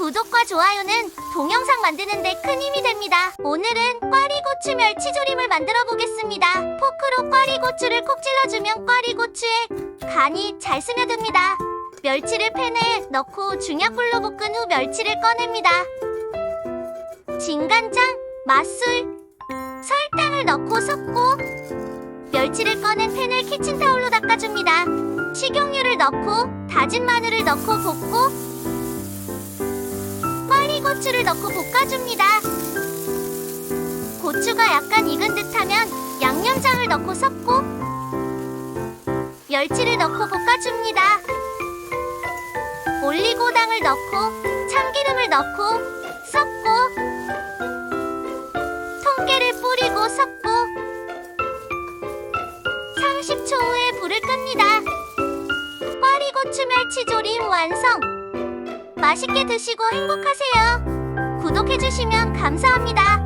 구독과 좋아요는 동영상 만드는 데 큰 힘이 됩니다. 오늘은 꽈리고추 멸치조림을 만들어 보겠습니다. 포크로 꽈리고추를 콕 찔러주면 꽈리고추에 간이 잘 스며듭니다. 멸치를 팬에 넣고 중약불로 볶은 후 멸치를 꺼냅니다. 진간장, 맛술, 설탕을 넣고 섞고 멸치를 꺼낸 팬을 키친타올로 닦아줍니다. 식용유를 넣고 다진 마늘을 넣고 볶고 꽈리고추를 넣고 볶아줍니다. 고추가 약간 익은 듯하면 양념장을 넣고 섞고 멸치를 넣고 볶아줍니다. 올리고당을 넣고 참기름을 넣고 섞고 통깨를 뿌리고 섞고 30초 후에 불을 끕니다. 꽈리고추 멸치조림 완성! 맛있게 드시고 행복하세요. 구독해주시면 감사합니다.